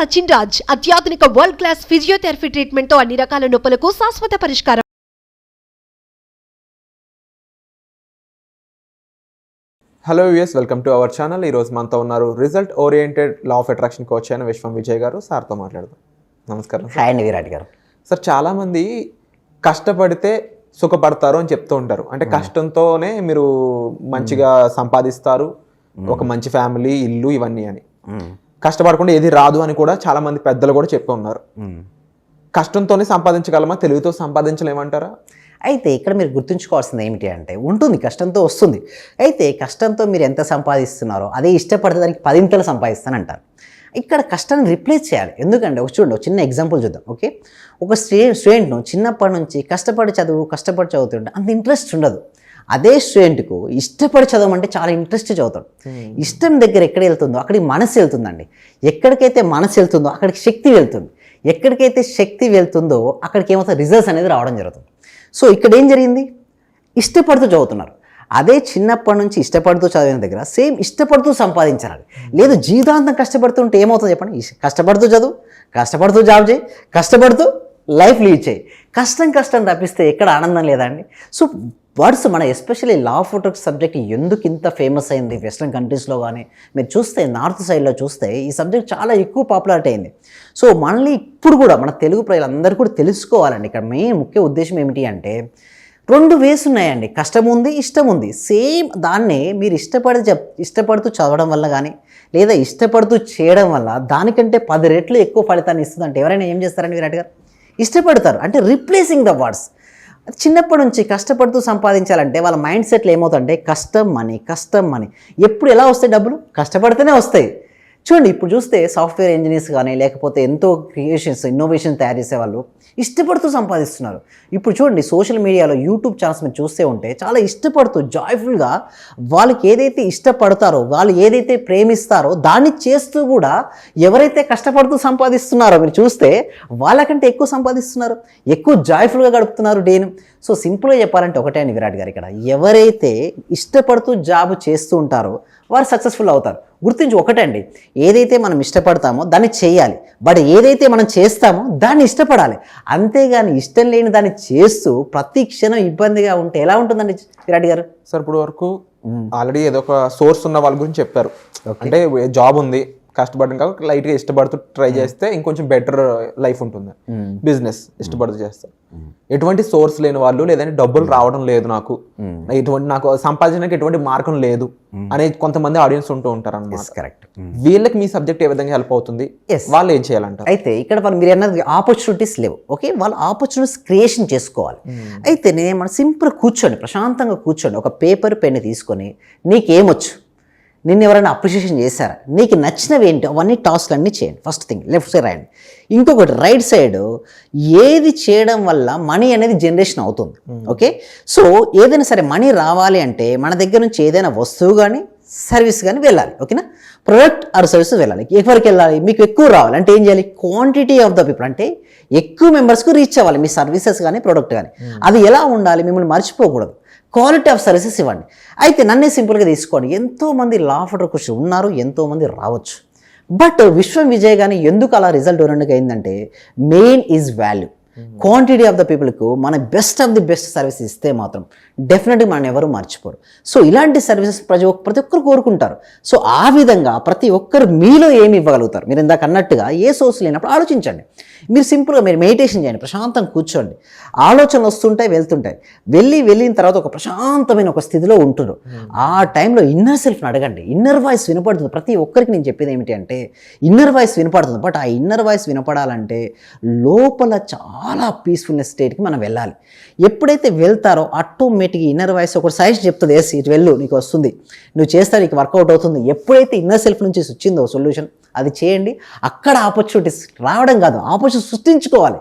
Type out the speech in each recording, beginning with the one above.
సచిన్ రాజ్ అత్యాధునిక world class physiotherapy treatment తో అన్ని రకాల నొప్పులకు శాశ్వత పరిష్కారం. Hello US, welcome to our channel. ఈరోజు మనతో ఉన్నారు result oriented law of attraction coach అయిన విశ్వం విజయ్ గారు. సార్తో మాట్లాడదాం. నమస్కారం. హాయ్ అండి విరాట్ గారు. సార్, చాలామంది కష్టపడితే సుఖపడతారు అని చెప్తూ ఉంటారు. అంటే కష్టంతోనే మీరు మంచిగా సంపాదిస్తారు, ఒక మంచి ఫ్యామిలీ, ఇల్లు, ఇవన్నీ అని. కష్టపడకుండా ఏది రాదు అని కూడా చాలా మంది పెద్దలు కూడా చెప్తూ ఉన్నారు. కష్టంతోనే సంపాదించగలమా, తెలివితో సంపాదించలేమంటారా? అయితే ఇక్కడ మీరు గుర్తుంచుకోవాల్సింది ఏమిటి అంటే, ఉంటుంది, కష్టంతో వస్తుంది. అయితే కష్టంతో మీరు ఎంత సంపాదిస్తున్నారో అదే ఇష్టపడితే దానికి 10 ఇంతలు సంపాదిస్తానంటారు. ఇక్కడ కష్టాన్ని రిప్లేస్ చేయాలి. ఎందుకంటే చూడండి, ఒక చిన్న ఎగ్జాంపుల్ చూద్దాం. ఓకే, ఒక స్టూడెంట్ను చిన్నప్పటి నుంచి కష్టపడి చదువుతుంటే అంత ఇంట్రెస్ట్ ఉండదు. అదే స్టూడెంట్కు ఇష్టపడి చదవమంటే చాలా ఇంట్రెస్ట్ చదువుతాడు. ఇష్టం దగ్గర ఎక్కడ వెళ్తుందో అక్కడికి మనసు వెళ్తుందండి. ఎక్కడికైతే మనసు వెళ్తుందో అక్కడికి శక్తి వెళ్తుంది. ఎక్కడికైతే శక్తి వెళ్తుందో అక్కడికి ఏమవుతుంది, రిజల్ట్స్ అనేది రావడం జరుగుతుంది. సో ఇక్కడ ఏం జరిగింది, ఇష్టపడుతూ చదువుతున్నారు. అదే చిన్నప్పటి నుంచి ఇష్టపడుతూ చదివిన దగ్గర సేమ్ ఇష్టపడుతూ సంపాదించాలి. లేదు జీవితాంతం కష్టపడుతుంటే ఏమవుతుంది చెప్పండి. కష్టపడుతూ చదువు, కష్టపడుతూ జాబ్ చేయి, కష్టపడుతూ లైఫ్ లీడ్ చేయి. కష్టం తప్పిస్తే ఎక్కడ ఆనందం లేదా అండి? సో వర్డ్స్ మన especially law of attraction subject ఎందుకు ఇంత ఫేమస్ అయింది వెస్ట్రన్ కంట్రీస్లో కానీ, మీరు చూస్తే నార్త్ సైడ్లో చూస్తే ఈ సబ్జెక్ట్ చాలా ఎక్కువ పాపులారిటీ అయింది. సో మనల్ని ఇప్పుడు కూడా మన తెలుగు ప్రజలందరూ కూడా తెలుసుకోవాలండి. ఇక్కడ మెయిన్ ముఖ్య ఉద్దేశం ఏమిటి అంటే, 2 వేస్ ఉన్నాయండి. కష్టం ఉంది, ఇష్టం ఉంది. సేమ్ దాన్నే మీరు ఇష్టపడుతూ చదవడం వల్ల కానీ, లేదా ఇష్టపడుతూ చేయడం వల్ల దానికంటే 10 రెట్లు ఎక్కువ ఫలితాన్ని ఇస్తుంది. అంటే ఎవరైనా ఏం చేస్తారండి విరాట్ గారు? ఇష్టపడతారు. అంటే రీప్లేసింగ్ ద వర్డ్స్. చిన్నప్పటి నుంచి కష్టపడుతూ సంపాదించాలంటే వాళ్ళ మైండ్ సెట్లు ఏమవుతుందంటే కష్టం మనీ. ఎప్పుడు ఎలా వస్తాయి డబ్బులు? కష్టపడితేనే వస్తాయి. చూడండి, ఇప్పుడు చూస్తే సాఫ్ట్వేర్ ఇంజనీర్స్ కానీ, లేకపోతే ఎంతో ఇన్నోవేషన్ తయారు చేసేవాళ్ళు ఇష్టపడుతూ సంపాదిస్తున్నారు. ఇప్పుడు చూడండి, సోషల్ మీడియాలో యూట్యూబ్ ఛానల్స్ మీరు చూస్తే ఉంటే చాలా ఇష్టపడుతూ జాయ్ఫుల్గా వాళ్ళకి ఏదైతే ఇష్టపడతారో, వాళ్ళు ఏదైతే ప్రేమిస్తారో దాన్ని చేస్తూ కూడా ఎవరైతే కష్టపడుతూ సంపాదిస్తున్నారో మీరు చూస్తే వాళ్ళకంటే ఎక్కువ సంపాదిస్తున్నారు, ఎక్కువ జాయ్ఫుల్గా గడుపుతున్నారు డేను. సో సింపుల్గా చెప్పాలంటే ఒకటే అండి విరాట్ గారు, ఇక్కడ ఎవరైతే ఇష్టపడుతూ జాబ్ చేస్తూ ఉంటారో వారు సక్సెస్ఫుల్ అవుతారు. గుర్తించి ఒకటండి, ఏదైతే మనం ఇష్టపడతామో దాన్ని చేయాలి. బట్ ఏదైతే మనం చేస్తామో దాన్ని ఇష్టపడాలి. అంతేగాని ఇష్టం లేని దాన్ని చేస్తూ ప్రతి క్షణం ఇబ్బందిగా ఉంటే ఎలా ఉంటుందండి విరాట్ గారు? సార్, ఇప్పుడు వరకు ఆల్రెడీ ఏదో ఒక సోర్స్ ఉన్న వాళ్ళ గురించి చెప్పారు. అంటే జాబ్ ఉంది, కష్టపడడం కాబట్టి లైట్గా ఇష్టపడుతూ ట్రై చేస్తే ఇంకొంచెం బెటర్ లైఫ్ ఉంటుంది. బిజినెస్ ఇష్టపడుతూ చేస్తారు. ఎటువంటి సోర్స్ లేని వాళ్ళు, లేదంటే డబ్బులు రావడం లేదు, నాకు సంపాదించడానికి ఎటువంటి మార్గం లేదు అనే కొంతమంది ఆడియన్స్ ఉంటూ ఉంటారు అన్నమాట. కరెక్ట్. వీళ్ళకి మీ సబ్జెక్ట్ ఏ విధంగా హెల్ప్ అవుతుంది? వాళ్ళు ఏం చేయాలంటారు? అయితే ఇక్కడ మీరు అన్నది ఆపర్చునిటీస్ లేవు. ఓకే, వాళ్ళు ఆపర్చునిటీస్ క్రియేషన్ చేసుకోవాలి. అయితే నేనేమన్నా సింపుల్ కూర్చోండి, ప్రశాంతంగా కూర్చోండి, ఒక పేపర్ పెన్ తీసుకొని నీకేమొచ్చు, నిన్ను ఎవరైనా అప్రిషియేషన్ చేశారా, నీకు నచ్చినవి ఏంటి అవన్నీ టాస్క్లు అన్నీ చేయండి. ఫస్ట్ థింగ్ లెఫ్ట్ సైడ్ రాయండి. ఇంకొకటి రైట్ సైడ్, ఏది చేయడం వల్ల మనీ అనేది జనరేషన్ అవుతుంది. ఓకే, సో ఏదైనా సరే మనీ రావాలి అంటే మన దగ్గర నుంచి ఏదైనా వస్తువు కానీ సర్వీస్ కానీ వెళ్ళాలి. ఓకేనా, ప్రొడక్ట్ ఆర్ సర్వీస్ వెళ్ళాలి. ఎవరికి వెళ్ళాలి? మీకు ఎక్కువ రావాలి అంటే ఏం చేయాలి? క్వాంటిటీ ఆఫ్ ద పీపుల్, అంటే ఎక్కువ మెంబర్స్కు రీచ్ అవ్వాలి మీ సర్వీసెస్ కానీ ప్రొడక్ట్ కానీ. అది ఎలా ఉండాలి? మిమ్మల్ని మర్చిపోకూడదు. క్వాలిటీ ఆఫ్ సర్వీసెస్ ఇవ్వండి. అయితే నన్నే సింపుల్గా తీసుకోండి, ఎంతోమంది లా ఆఫ్ అట్రాక్షన్ ఉన్నారు, ఎంతోమంది రావచ్చు. బట్ విశ్వం విజయ్ కానీ ఎందుకు అలా రిజల్ట్ ఓరియంటెడ్గా అయిందంటే, main is value. Quantity of the పీపుల్కు మన best of the best service ఇస్తే మాత్రం డెఫినెట్గా మనం ఎవరు మర్చిపోరు. సో ఇలాంటి సర్వీసెస్ ప్రతి ఒక్కరు కోరుకుంటారు. సో ఆ విధంగా ప్రతి ఒక్కరు మీలో ఏమి ఇవ్వగలుగుతారు? మీరు ఇందాక అన్నట్టుగా ఏ సోర్స్ లేనప్పుడు ఆలోచించండి. మీరు సింపుల్గా మీరు మెడిటేషన్ చేయండి, ప్రశాంతంగా కూర్చోండి. ఆలోచనలు వస్తుంటాయి, వెళ్తుంటాయి. వెళ్ళిన తర్వాత ఒక ప్రశాంతమైన ఒక స్థితిలో ఉంటున్నారు. ఆ టైంలో ఇన్నర్ సెల్ఫ్ని అడగండి. ఇన్నర్ వాయిస్ వినపడుతుంది. ప్రతి ఒక్కరికి నేను చెప్పేది ఏమిటి అంటే, ఇన్నర్ వాయిస్ వినపడుతుంది. బట్ ఆ ఇన్నర్ వాయిస్ వినపడాలంటే లోపల చాలా పీస్ఫుల్నెస్ స్టేట్కి మనం వెళ్ళాలి. ఎప్పుడైతే వెళ్తారో ఆటోమేటిక్గా ఇన్నర్ వాయిస్ ఒక సజెషన్ చెప్తుంది, ఎస్ ఇటు వెళ్ళు, నీకు వస్తుంది, నువ్వు చేస్తా, నీకు వర్కౌట్ అవుతుంది. ఎప్పుడైతే ఇన్నర్ సెల్ఫ్ నుంచి వచ్చిందో సొల్యూషన్, అది చేయండి. అక్కడ ఆపర్చునిటీస్ రావడం కాదు, ఆపర్చునిటీ సృష్టించుకోవాలి.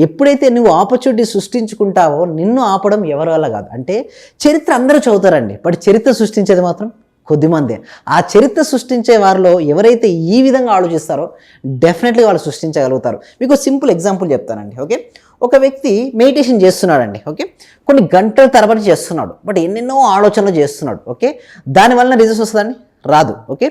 ఎప్పుడైతే నువ్వు ఆపర్చునిటీ సృష్టించుకుంటావో నిన్ను ఆపడం ఎవరి వల్ల కాదు. అంటే చరిత్ర అందరూ చదువుతారండి, బట్ చరిత్ర సృష్టించేది మాత్రం కొద్దిమందే. ఆ చరిత్ర సృష్టించే వారిలో ఎవరైతే ఈ విధంగా ఆలోచిస్తారో డెఫినెట్లీ వాళ్ళు సృష్టించగలుగుతారు. మీకు సింపుల్ ఎగ్జాంపుల్ చెప్తానండి. ఓకే, ఒక వ్యక్తి మెడిటేషన్ చేస్తున్నాడండి. ఓకే, కొన్ని గంటల తరబడి చేస్తున్నాడు, బట్ ఎన్నెన్నో ఆలోచనలు చేస్తున్నాడు. ఓకే, దానివల్ల రిజల్ట్స్ వస్తుందండి? రాదు. ఓకే,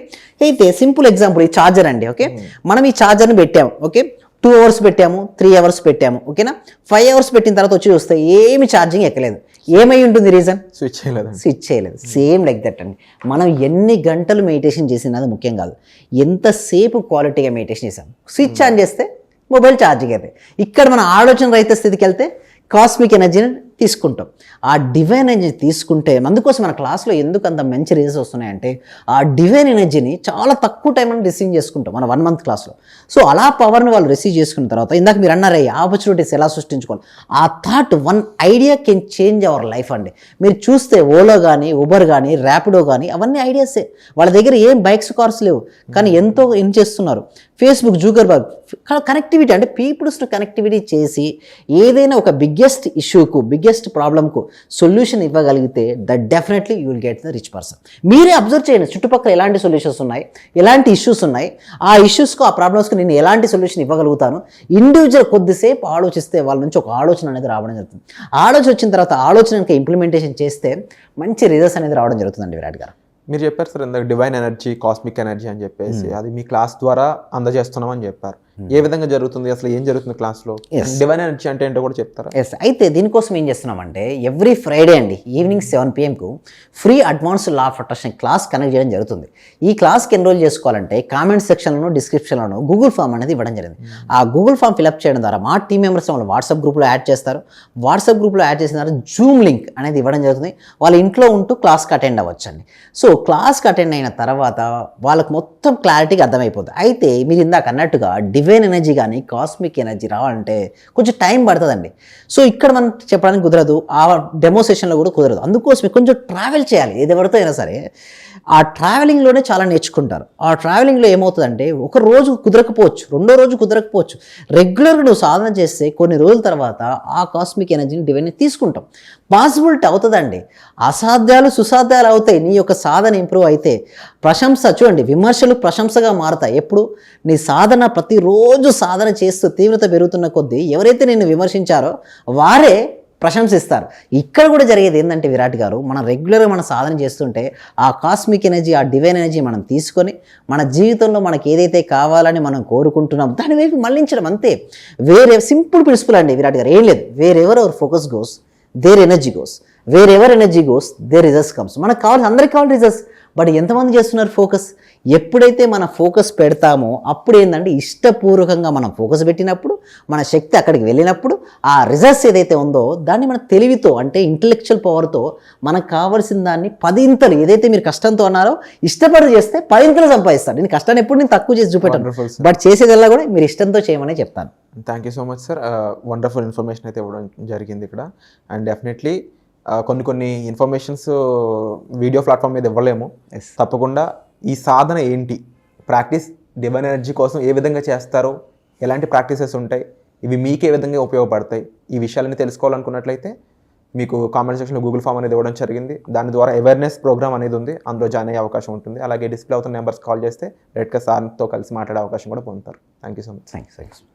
అయితే సింపుల్ ఎగ్జాంపుల్ ఈ ఛార్జర్ అండి. ఓకే, మనం ఈ ఛార్జర్ని పెట్టాము. ఓకే, 2 అవర్స్ పెట్టాము, 3 అవర్స్ పెట్టాము. ఓకేనా, 5 అవర్స్ పెట్టిన తర్వాత వచ్చి చూస్తే ఏమి ఛార్జింగ్ ఎక్కలేదు. ఏమై ఉంటుంది రీజన్? స్విచ్ చేయలేదు. స్విచ్ చేయలేదు. సేమ్ లైక్ దట్ అండి. మనం ఎన్ని గంటలు మెడిటేషన్ చేసినది ముఖ్యం కాదు, ఎంతసేపు క్వాలిటీగా మెడిటేషన్ చేసాం. స్విచ్ ఆన్ చేస్తే మొబైల్ ఛార్జింగ్ అయితే, ఇక్కడ మన ఆలోచన రహిత స్థితికి వెళ్తే కాస్మిక్ ఎనర్జీని తీసుకుంటాం. ఆ డివైన్ ఎనర్జీ తీసుకుంటే, అందుకోసం మన క్లాస్లో ఎందుకు అంత మంచి రిజల్ట్స్ వస్తున్నాయంటే ఆ డివైన్ ఎనర్జీని చాలా తక్కువ టైం అని రిసీవ్ చేసుకుంటాం మన 1 మంత్ క్లాస్లో. సో అలా పవర్ని వాళ్ళు రిసీవ్ చేసుకున్న తర్వాత, ఇందాక మీరు అన్నారే ఆపర్చునిటీస్ ఎలా సృష్టించుకోవాలి, ఆ thought 1 idea can change our life అండి. మీరు చూస్తే ఓలో కానీ, ఉబర్ కానీ, ర్యాపిడో కానీ అవన్నీ ఐడియాసే. వాళ్ళ దగ్గర ఏం బైక్స్, కార్స్ లేవు, కానీ ఎంతో ఏం చేస్తున్నారు. ఫేస్బుక్, జూకర్బర్గ్ కనెక్టివిటీ అంటే పీపుల్స్ను కనెక్టివిటీ చేసి ఏదైనా ఒక బిగ్గెస్ట్ ఇష్యూకు, బిగ్గెస్ట్ ప్రాబ్లమ్కు సొల్యూషన్ ఇవ్వగలిగితే that definitely you will get the rich person. మీరే అబ్జర్వ్ చేయండి చుట్టుపక్కల ఎలాంటి సొల్యూషన్స్ ఉన్నాయి, ఎలాంటి ఇష్యూస్ ఉన్నాయి, ఆ ఇష్యూస్కు, ఆ ప్రాబ్లమ్స్కు నేను ఎలాంటి సొల్యూషన్ ఇవ్వగలుగుతాను. ఇండివిజువల్ కొద్దిసేపు ఆలోచిస్తే వాళ్ళ నుంచి ఒక ఆలోచన అనేది రావడం జరుగుతుంది. ఆలోచన వచ్చిన తర్వాత ఆలోచన ఇంకా ఇంప్లిమెంటేషన్ చేస్తే మంచి రిజల్ట్స్ అనేది రావడం జరుగుతుందండి విరాట్ గారు. మీరు చెప్పారు సార్ ఇందాక డివైన్ ఎనర్జీ, కాస్మిక్ ఎనర్జీ అని చెప్పేసి, అది మీ క్లాస్ ద్వారా అందజేస్తున్నాం అని చెప్పారు. ఏ విధంగా జరుగుతుంది, అసలు ఏం జరుగుతుంది క్లాస్లో? డివైన్ ఎనర్జీ అంటే ఏంటో కూడా చెప్తారా? ఎస్, అయితే దీనికోసం ఏం చేస్తున్నామంటే ఎవ్రీ ఫ్రైడే అండి evening 7 PM free advanced law of attraction class connect చేయడం జరుగుతుంది. ఈ క్లాస్కి ఎన్రోల్ చేసుకోవాలంటే కామెంట్ సెక్షన్లోనూ, డిస్క్రిప్షన్లోనూ గూగుల్ ఫామ్ అనేది ఇవ్వడం జరిగింది. ఆ గూగుల్ ఫామ్ ఫిల్అప్ చేయడం ద్వారా మా టీం మెంబర్స్ వాళ్ళు వాట్సాప్ గ్రూప్లో యాడ్ చేస్తారు. వాట్సాప్ గ్రూప్లో యాడ్ చేసిన తర్వాత జూమ్ లింక్ అనేది ఇవ్వడం జరుగుతుంది. వాళ్ళ ఇంట్లో ఉంటూ క్లాస్కి అటెండ్ అవ్వచ్చండి. సో క్లాస్కి అటెండ్ అయిన తర్వాత వాళ్ళకి మొత్తం క్లారిటీగా అర్థమైపోతుంది. అయితే మీరు ఇందాక అన్నట్టుగా డివైన్ ఎనర్జీ కానీ కాస్మిక్ ఎనర్జీ రావాలంటే కొంచెం టైం పడుతుందండి. సో ఇక్కడ మనం చెప్పడానికి కుదరదు, ఆ డెమో సెషన్లో కూడా కుదరదు. అందుకోసమే కొంచెం ట్రావెల్ చేయాలి. ఏది ఎవరితో అయినా సరే ఆ ట్రావెలింగ్లోనే చాలా నేర్చుకుంటారు. ఆ ట్రావెలింగ్లో ఏమవుతుందంటే ఒక రోజు కుదరకపోవచ్చు, 2వ రోజు కుదరకపోవచ్చు. రెగ్యులర్గా నువ్వు సాధన చేస్తే కొన్ని రోజుల తర్వాత ఆ కాస్మిక్ ఎనర్జీని డివైన్ తీసుకుంటాం. పాసిబిలిటీ అవుతుందండి. అసాధ్యాలు సుసాధ్యాలు అవుతాయి నీ యొక్క సాధన ఇంప్రూవ్ అయితే. ప్రశంస చూడండి, విమర్శలు ప్రశంసగా మారతాయి. ఎప్పుడు నీ సాధన ప్రతిరోజు సాధన చేస్తూ తీవ్రత పెరుగుతున్న కొద్దీ ఎవరైతే నిన్ను విమర్శించారో వారే ప్రశంసిస్తారు. ఇక్కడ కూడా జరిగేది ఏంటంటే విరాట్ గారు, మనం రెగ్యులర్గా మనం సాధన చేస్తుంటే ఆ కాస్మిక్ ఎనర్జీ, ఆ డివైన్ ఎనర్జీ మనం తీసుకొని మన జీవితంలో మనకి ఏదైతే కావాలని మనం కోరుకుంటున్నాం దాని వైపు మళ్ళించడం అంతే. వేరే సింపుల్ ప్రిన్సిపల్ అండి విరాట్ గారు, ఏం లేదు. Wherever our focus goes there energy goes, wherever energy goes there results comes. మనకు కావాలి, అందరికి కావాలి రిజల్ట్స్, బట్ ఎంతమంది చేస్తున్నారు ఫోకస్? ఎప్పుడైతే మన ఫోకస్ పెడతామో అప్పుడు ఏంటంటే ఇష్టపూర్వకంగా మనం ఫోకస్ పెట్టినప్పుడు, మన శక్తి అక్కడికి వెళ్ళినప్పుడు ఆ రిజల్ట్స్ ఏదైతే ఉందో దాన్ని మన తెలివితో, అంటే ఇంటలెక్చువల్ పవర్తో మనకు కావాల్సిన దాన్ని 10 ఇంతలు, ఏదైతే మీరు కష్టంతో అన్నారో ఇష్టపడి చేస్తే 10 ఇంతలు సంపాదిస్తారు. నేను కష్టాన్ని ఎప్పుడు నేను తక్కువ చేసి చూపెట్టాను, బట్ చేసేదల్లా కూడా మీరు ఇష్టంతో చేయమని చెప్తాను. Thank you so much sir. Wonderful information అయితే ఇవ్వడం జరిగింది ఇక్కడ. అండ్ డెఫినెట్లీ కొన్ని ఇన్ఫర్మేషన్స్ వీడియో ప్లాట్ఫామ్ మీద ఇవ్వలేము. తప్పకుండా ఈ సాధన ఏంటి, ప్రాక్టీస్ డివైన్ ఎనర్జీ కోసం ఏ విధంగా చేస్తారో, ఎలాంటి ప్రాక్టీసెస్ ఉంటాయి, ఇవి మీకు ఏ విధంగా ఉపయోగపడతాయి, ఈ విషయాలని తెలుసుకోవాలనుకున్నట్లయితే మీకు కామెంట్ సెక్షన్లో గూగుల్ ఫామ్ అనేది ఇవ్వడం జరిగింది. దాని ద్వారా అవేర్నెస్ ప్రోగ్రామ్ అనేది ఉంది, అందులో జాయిన్ అయ్యే అవకాశం ఉంటుంది. అలాగే డిస్ప్లే అవుతున్న నెంబర్స్ కాల్ చేస్తే డైరెక్ట్గా సార్తో కలిసి మాట్లాడే అవకాశం కూడా పొందుతారు. Thank you so much. Thank you.